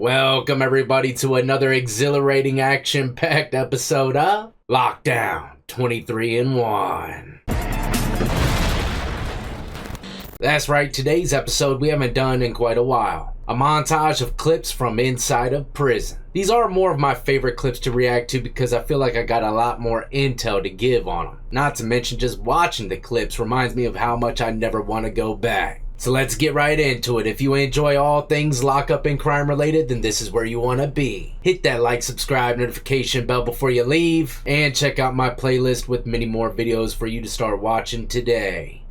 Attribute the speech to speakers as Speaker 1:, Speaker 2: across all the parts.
Speaker 1: Welcome everybody to another exhilarating action-packed episode of Lockdown 23 in 1. That's right, today's episode we haven't done in quite a while. A montage of clips from inside of prison. These are more of my favorite clips to react to because I feel like I got a lot more intel to give on them. Not to mention just watching the clips reminds me of how much I never want to go back. So let's get right into it. If you enjoy all things lockup and crime related, then this is where you want to be. Hit that like, subscribe, notification bell before you leave, and check out my playlist with many more videos for you to start watching today.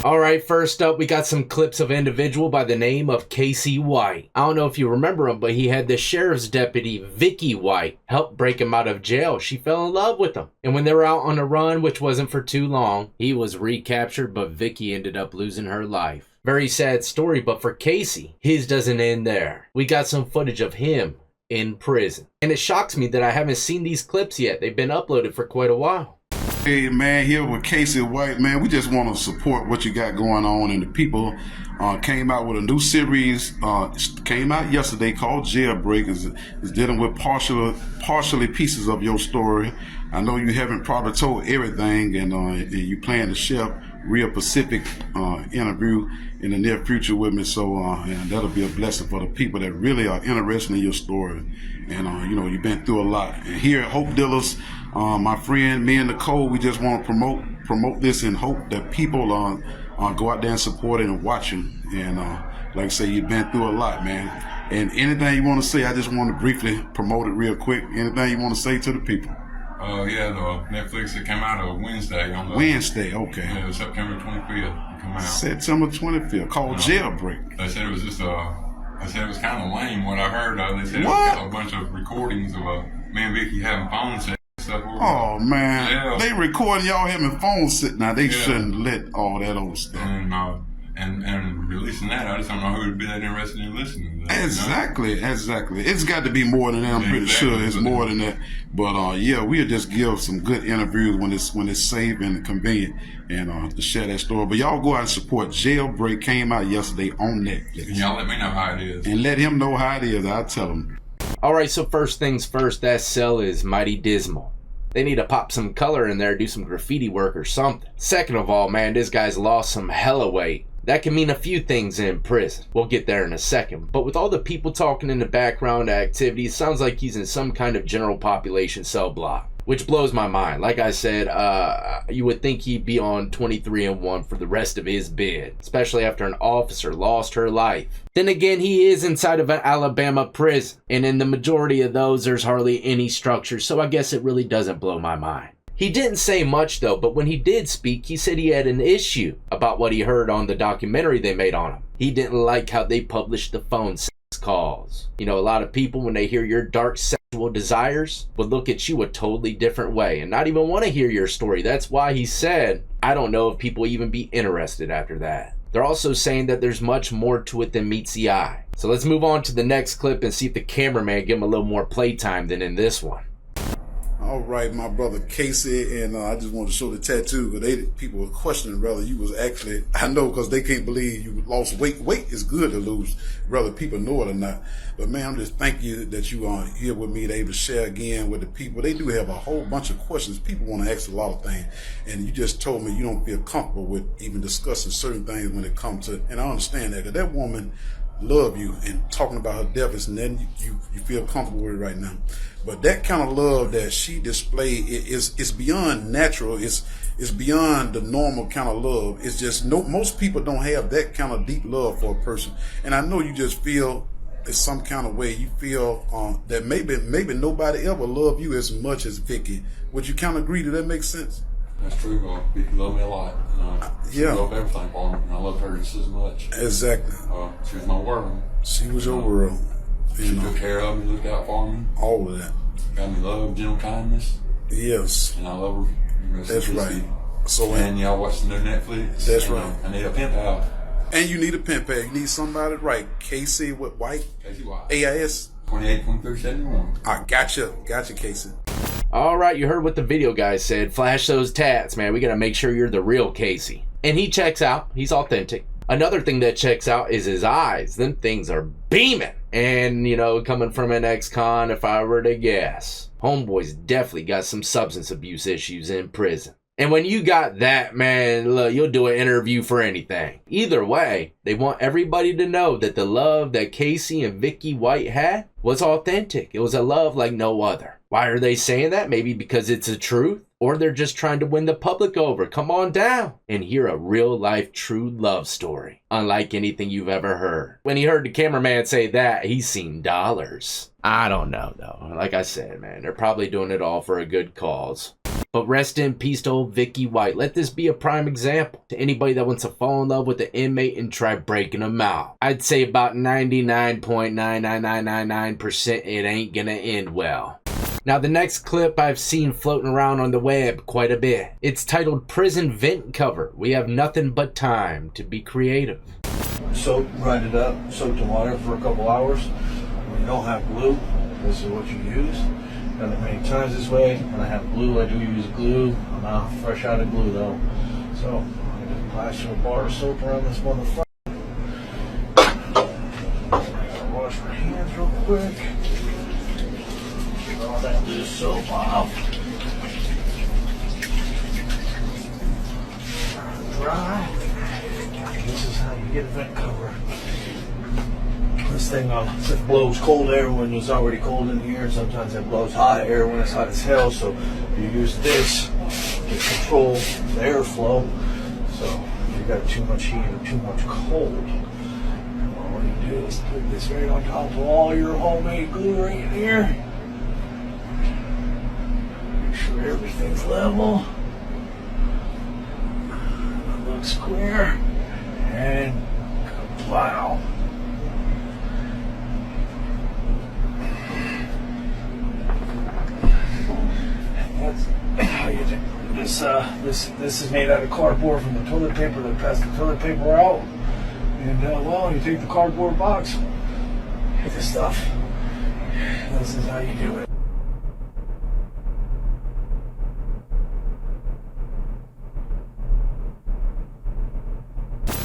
Speaker 1: Alright, first up we got some clips of an individual by the name of Casey White. I don't know if you remember him, but he had the sheriff's deputy, Vicky White, help break him out of jail. She fell in love with him. And when they were out on a run, which wasn't for too long, he was recaptured, but Vicky ended up losing her life. Very sad story, but for Casey, his doesn't end there. We got some footage of him in prison. And it shocks me that I haven't seen these clips yet. They've been uploaded for quite a while.
Speaker 2: Hey man, here with Casey White, man. We just want to support what you got going on, and the people came out with a new series. Came out yesterday called Jailbreak. It's dealing with partially pieces of your story. I know you haven't probably told everything, and you plan to share real Pacific interview in the near future with me. So and that'll be a blessing for the people that really are interested in your story. And you know, you've been through a lot. And here at Hope Dealers, my friend, me and Nicole, we just want to promote this and hope that people go out there and support it and watch it. And like I say, you've been through a lot, man. And anything you want to say, I just want to briefly promote it real quick. Anything you want to say to the people?
Speaker 3: Yeah, the Netflix, it came out on Wednesday.
Speaker 2: Wednesday, okay.
Speaker 3: Yeah, September 25th. It came out.
Speaker 2: September 25th, called Jailbreak.
Speaker 3: They said it was just they said it was kind of lame what I heard. They said
Speaker 2: What?
Speaker 3: It was a bunch of recordings of me and Vicky having phone sex and stuff.
Speaker 2: Oh man,
Speaker 3: Yeah.
Speaker 2: They recording y'all having phones sitting. Now they
Speaker 3: Yeah.
Speaker 2: shouldn't let all that old stuff.
Speaker 3: And releasing that, I just don't know who would be that interested in listening to that.
Speaker 2: Exactly. It's got to be more than that. I'm pretty sure it's more than that. But yeah, we'll just give some good interviews when it's safe and convenient, and to share that story. But y'all go out and support. Jailbreak came out yesterday on Netflix.
Speaker 3: And y'all let me know how it is.
Speaker 2: And let him know how it is. I'll tell him.
Speaker 1: Alright, so first things first, that cell is mighty dismal. They need to pop some color in there, do some graffiti work or something. Second of all, man, this guy's lost some hella weight. That can mean a few things in prison. We'll get there in a second. But with all the people talking in the background activities, sounds like he's in some kind of general population cell block. Which blows my mind. Like I said, you would think he'd be on 23 and 1 for the rest of his bid. Especially after an officer lost her life. Then again, he is inside of an Alabama prison. And in the majority of those, there's hardly any structure. So I guess it really doesn't blow my mind. He didn't say much though, but when he did speak, he said he had an issue about what he heard on the documentary they made on him. He didn't like how they published the phone sex calls. You know, a lot of people, when they hear your dark sexual desires, would look at you a totally different way and not even want to hear your story. That's why he said, I don't know if people even be interested after that. They're also saying that there's much more to it than meets the eye. So let's move on to the next clip and see if the cameraman give him a little more playtime than in this one.
Speaker 2: All right, my brother Casey, and I just want to show the tattoo because people were questioning whether you was actually, I know because they can't believe you lost weight. Weight is good to lose, whether people know it or not. But man, I'm just thank you that you are here with me, able to share again with the people. They do have a whole bunch of questions. People want to ask a lot of things, and you just told me you don't feel comfortable with even discussing certain things when it comes to, and I understand that because that woman love you and talking about her deficits, and then you feel comfortable with it right now. But that kind of love that she displayed is beyond natural. It's beyond the normal kind of love. It's just most people don't have that kind of deep love for a person. And I know you just feel in some kind of way you feel that maybe nobody ever loved you as much as Vicky. Would you kind of agree? Does that make sense?
Speaker 3: That's true. Vicky loved me a lot. She loved everything for me, and I loved her just as much.
Speaker 2: Exactly.
Speaker 3: She was my world.
Speaker 2: She was your world.
Speaker 3: She took care of me, looked out for me.
Speaker 2: All of that.
Speaker 3: Got me love, gentle kindness.
Speaker 2: Yes.
Speaker 3: And I love her.
Speaker 2: That's right. So
Speaker 3: and y'all watch the new Netflix.
Speaker 2: That's right.
Speaker 3: I need a pen pal.
Speaker 2: And you need a pen pal. You need somebody right. Casey White.
Speaker 3: Casey White.
Speaker 2: AIS.
Speaker 3: 282371.
Speaker 2: I gotcha, Casey.
Speaker 1: Alright, you heard what the video guy said. Flash those tats, man. We gotta make sure you're the real Casey. And he checks out. He's authentic. Another thing that checks out is his eyes. Them things are beaming. And, you know, coming from an ex-con, if I were to guess, homeboy's definitely got some substance abuse issues in prison. And when you got that, man, look, you'll do an interview for anything. Either way, they want everybody to know that the love that Casey and Vicky White had was authentic. It was a love like no other. Why are they saying that? Maybe because it's the truth, or they're just trying to win the public over. Come on down and hear a real life true love story, unlike anything you've ever heard. When he heard the cameraman say that, he's seen dollars. I don't know though. Like I said, man, they're probably doing it all for a good cause. But rest in peace to old Vicky White. Let this be a prime example to anybody that wants to fall in love with an inmate and try breaking them out. I'd say about 99.99999% it ain't gonna end well. Now the next clip I've seen floating around on the web quite a bit. It's titled Prison Vent Cover. We have nothing but time to be creative.
Speaker 4: Soap, grind it up, soaked in water for a couple hours. When you don't have glue, this is what you use. Done it many times this way. When I have glue, I do use glue. I'm not fresh out of glue though. So I'm gonna plaster a bar of soap around this motherfucker. Wash my hands real quick. Get all that loose soap off. Dry. This is how you get a vent cover. This thing it blows cold air when it's already cold in here, and sometimes it blows hot air when it's hot as hell. So you use this to control the airflow. So if you got too much heat or too much cold, what you do is put this right on top of all your homemade glue right in here. Make sure everything's level. It looks square, and wow. That's how you do this. This is made out of cardboard from the toilet paper that passed the toilet paper out. And well, you take the cardboard box with this stuff. This is how you do it.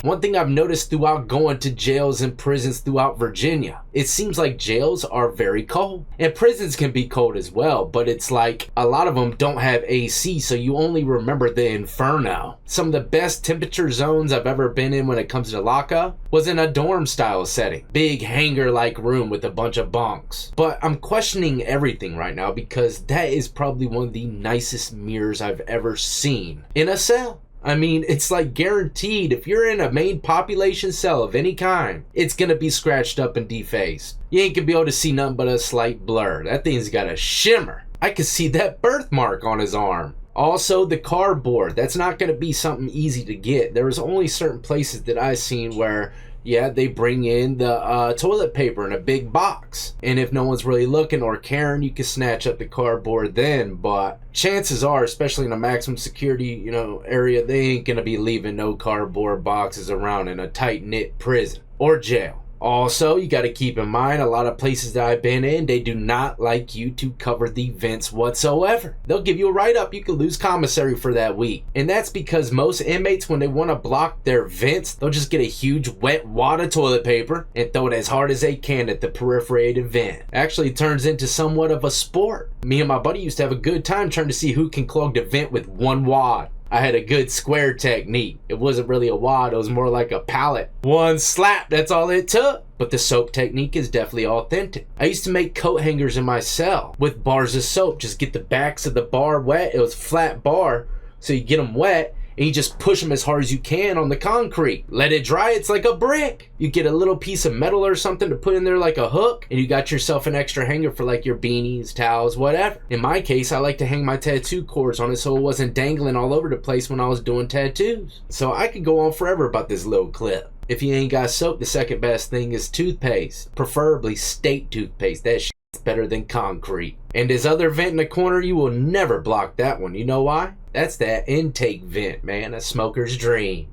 Speaker 1: One thing I've noticed throughout going to jails and prisons throughout Virginia, it seems like jails are very cold. And prisons can be cold as well, but it's like a lot of them don't have AC, so you only remember the inferno. Some of the best temperature zones I've ever been in when it comes to lockup was in a dorm style setting. Big hangar-like room with a bunch of bunks. But I'm questioning everything right now because that is probably one of the nicest mirrors I've ever seen in a cell. I mean, it's like guaranteed if you're in a main population cell of any kind, it's gonna be scratched up and defaced. You ain't gonna be able to see nothing but a slight blur. That thing's got a shimmer. I could see that birthmark on his arm. Also, the cardboard. That's not gonna be something easy to get. There was only certain places that I've seen where, yeah, they bring in the toilet paper in a big box. And if no one's really looking or caring, you can snatch up the cardboard then. But chances are, especially in a maximum security, area, they ain't gonna be leaving no cardboard boxes around in a tight-knit prison or jail. Also, you got to keep in mind, a lot of places that I've been in, they do not like you to cover the vents whatsoever. They'll give you a write-up. You can lose commissary for that week. And that's because most inmates, when they want to block their vents, they'll just get a huge wet wad of toilet paper and throw it as hard as they can at the perforated vent. Actually turns into somewhat of a sport. Me and my buddy used to have a good time trying to see who can clog the vent with one wad. I had a good square technique. It wasn't really a wad, it was more like a pallet. One slap, that's all it took. But the soap technique is definitely authentic. I used to make coat hangers in my cell with bars of soap. Just get the backs of the bar wet. It was flat bar, so you get them wet and you just push them as hard as you can on the concrete. Let it dry, it's like a brick. You get a little piece of metal or something to put in there like a hook, and you got yourself an extra hanger for like your beanies, towels, whatever. In my case, I like to hang my tattoo cords on it so it wasn't dangling all over the place when I was doing tattoos. So I could go on forever about this little clip. If you ain't got soap, the second best thing is toothpaste. Preferably state toothpaste. That shit's better than concrete. And this other vent in the corner, you will never block that one. You know why? That's that intake vent, man. A smoker's dream.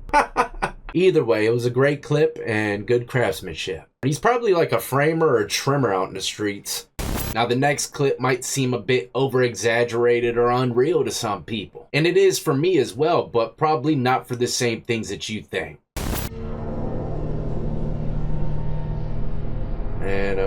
Speaker 1: Either way, it was a great clip and good craftsmanship. He's probably like a framer or a trimmer out in the streets. Now the next clip might seem a bit over-exaggerated or unreal to some people. And it is for me as well, but probably not for the same things that you think. And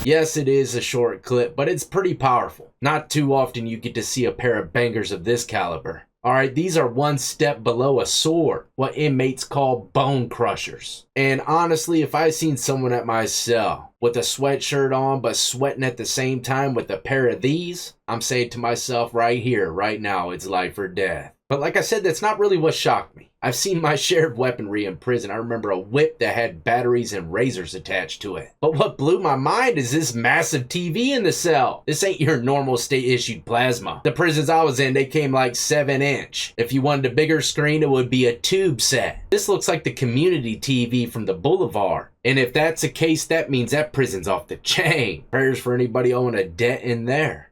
Speaker 1: Yes, it is a short clip, but it's pretty powerful. Not too often you get to see a pair of bangers of this caliber. Alright, these are one step below a sword, what inmates call bone crushers. And honestly, if I seen someone at my cell with a sweatshirt on but sweating at the same time with a pair of these, I'm saying to myself right here, right now, it's life or death. But like I said, that's not really what shocked me. I've seen my share of weaponry in prison. I remember a whip that had batteries and razors attached to it. But what blew my mind is this massive TV in the cell. This ain't your normal state-issued plasma. The prisons I was in, they came like 7-inch. If you wanted a bigger screen, it would be a tube set. This looks like the community TV from the boulevard. And if that's the case, that means that prison's off the chain. Prayers for anybody owing a debt in there.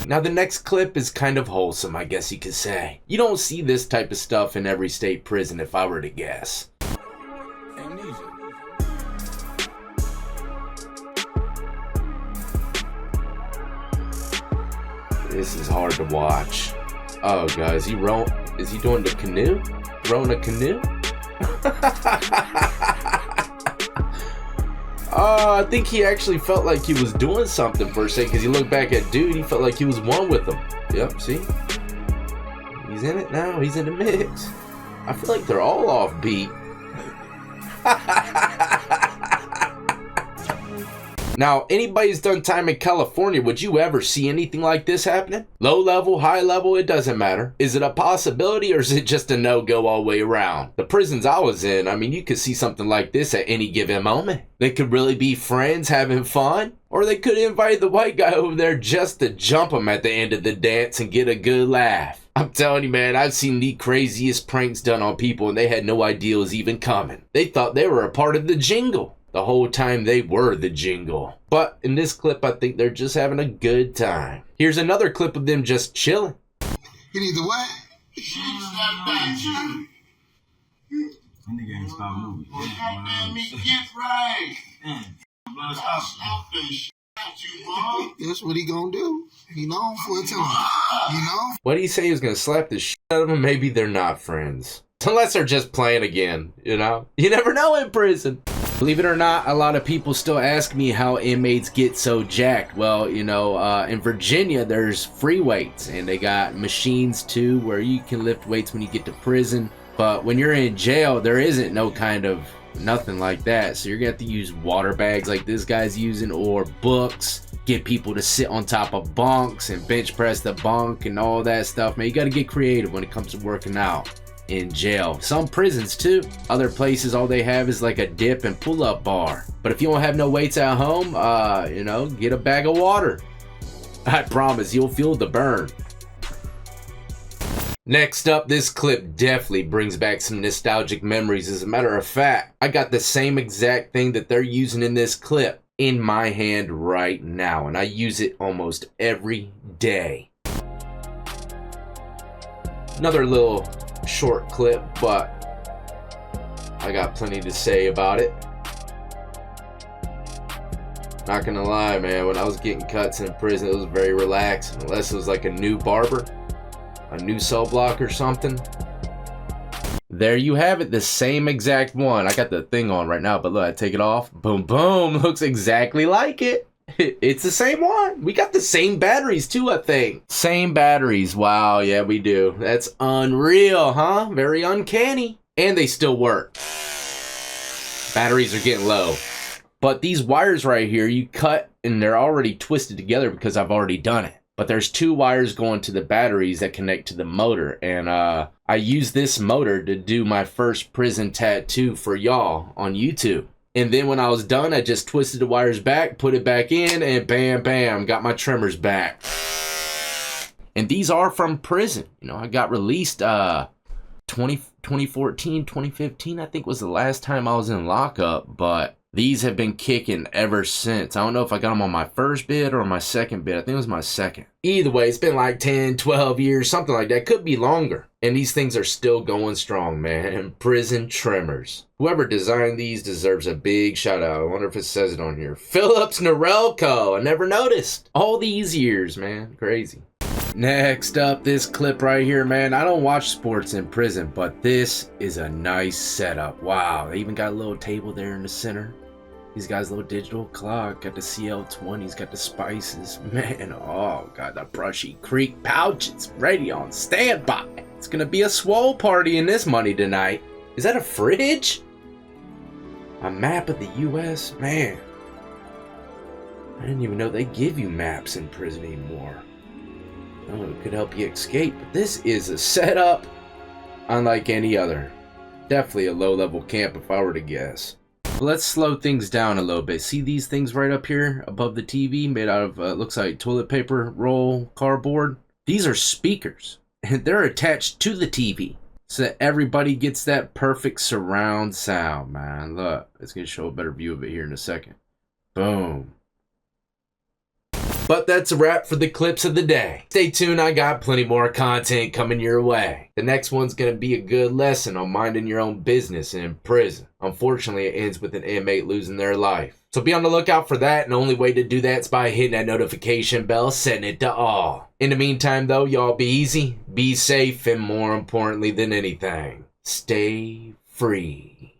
Speaker 1: Now the next clip is kind of wholesome, I guess you could say. You don't see this type of stuff in every state prison if I were to guess. This is hard to watch. Oh God, is he doing the canoe? Rowing a canoe? I think he actually felt like he was doing something for a second, because he looked back at dude, he felt like he was one with him. Yep, see? He's in it now, he's in the mix. I feel like they're all off beat. Now, anybody's done time in California, would you ever see anything like this happening? Low level, high level, it doesn't matter. Is it a possibility or is it just a no-go all the way around? The prisons I was in, I mean, you could see something like this at any given moment. They could really be friends having fun, or they could invite the white guy over there just to jump him at the end of the dance and get a good laugh. I'm telling you, man, I've seen the craziest pranks done on people and they had no idea it was even coming. They thought they were a part of the jingle. The whole time they were the jingle. But in this clip, I think they're just having a good time. Here's another clip of them just chilling.
Speaker 5: He needs a what? That nigga ain't stop moving. Goddamn me, get right. Stop this shit out you, mom. That's what he gonna do. He known for a time. You know?
Speaker 1: What do you say he was gonna slap the shit out of them? Maybe they're not friends. Unless they're just playing again, you know? You never know in prison. Believe it or not, a lot of people still ask me how inmates get so jacked. Well, you know, in Virginia, there's free weights, and they got machines too where you can lift weights when you get to prison. But when you're in jail, there isn't no kind of nothing like that. So you're gonna have to use water bags like this guy's using, or books, get people to sit on top of bunks and bench press the bunk and all that stuff. Man, you gotta get creative when it comes to working out in jail. Some prisons too. Other places, all they have is like a dip and pull-up bar. But if you don't have no weights at home, you know, get a bag of water. I promise you'll feel the burn. Next up, this clip definitely brings back some nostalgic memories. As a matter of fact, I got the same exact thing that they're using in this clip in my hand right now, and I use it almost every day. Another little short clip, but I got plenty to say about it. Not gonna lie, man, when I was getting cuts in prison, it was very relaxing, unless it was like a new barber, a new cell block or something. There you have it, the same exact one. I got the thing on right now, but look, I take it off, boom boom, looks exactly like it. It's the same one. We got the same batteries too, I think. Same batteries. Wow, yeah, we do. That's unreal, huh? Very uncanny. And they still work. Batteries are getting low. But these wires right here, you cut and they're already twisted together because I've already done it. But there's two wires going to the batteries that connect to the motor. And I used this motor to do my first prison tattoo for y'all on YouTube. And then when I was done, I just twisted the wires back, put it back in, and bam, bam, got my tremors back. And these are from prison. You know, I got released 2014, 2015, I think was the last time I was in lockup. But These have been kicking ever since. I don't know if I got them on my first bid or my second bid. I think it was my second. Either way, it's been like 10, 12 years, something like that. Could be longer. And these things are still going strong, man. Prison trimmers. Whoever designed these deserves a big shout out. I wonder if it says it on here. Phillips Norelco. I never noticed. All these years, man. Crazy. Next up, this clip right here, man. I don't watch sports in prison, but this is a nice setup. Wow, they even got a little table there in the center. These guys, little digital clock, got the CL20s, got the spices. Man, oh, got the Brushy Creek pouches ready on standby. It's gonna be a swole party in this money tonight. Is that a fridge? A map of the U.S.? Man, I didn't even know they give you maps in prison anymore. Oh, it could help you escape, but this is a setup unlike any other. Definitely a low-level camp if I were to guess. But let's slow things down a little bit. See these things right up here above the TV made out of, looks like toilet paper roll cardboard? These are speakers, and they're attached to the TV so that everybody gets that perfect surround sound, man. Look, it's going to show a better view of it here in a second. Boom. But that's a wrap for the clips of the day. Stay tuned, I got plenty more content coming your way. The next one's gonna be a good lesson on minding your own business in prison. Unfortunately, it ends with an inmate losing their life. So be on the lookout for that, and the only way to do that is by hitting that notification bell, setting it to all. In the meantime though, y'all be easy, be safe, and more importantly than anything, stay free.